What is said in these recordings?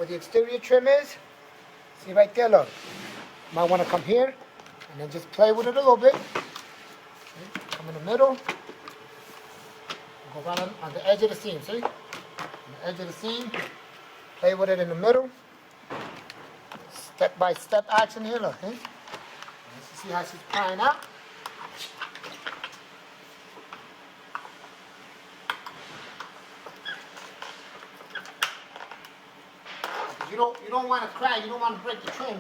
where the exterior trim is. See right there, look. Might want to come here and then just play with it a little bit. Okay, come in the middle. Go around on the edge of the seam, see? On the edge of the seam. Play with it in the middle. Step-by-step action here, look. Eh? See how she's prying out? You don't want to crack, you don't want to break the trim.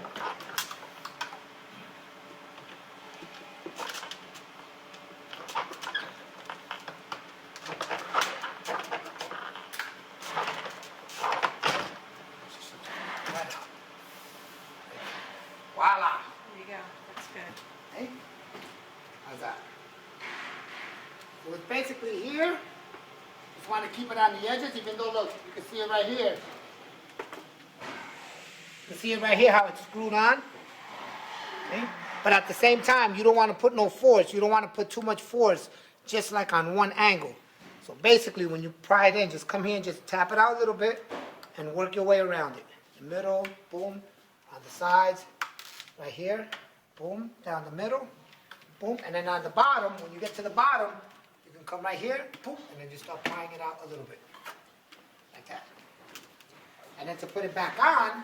Voila! There you go. That's good. Hey? How's that? So it's basically here. Just want to keep it on the edges, even though, look, you can see it right here. You can see it right here how it's screwed on. Okay? But at the same time, you don't want to put no force. You don't want to put too much force, just like on one angle. So basically, when you pry it in, just come here and just tap it out a little bit and work your way around it. The middle, boom. On the sides, right here, boom. Down the middle, boom. And then on the bottom, when you get to the bottom, you can come right here, boom, and then just start prying it out a little bit. Like that. And then to put it back on,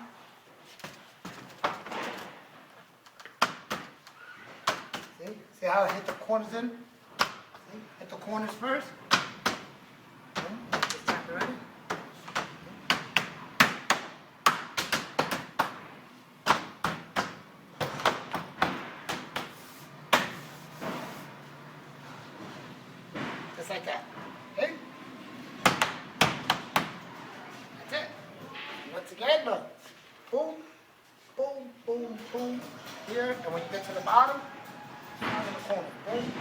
see how I hit the corners in? See? Hit the corners first. Boom. Just tap it right in. Just like that. Okay? That's it. Once again, look. Boom, boom, boom, boom. Here, and when you get to the bottom, down in the corner. Boom.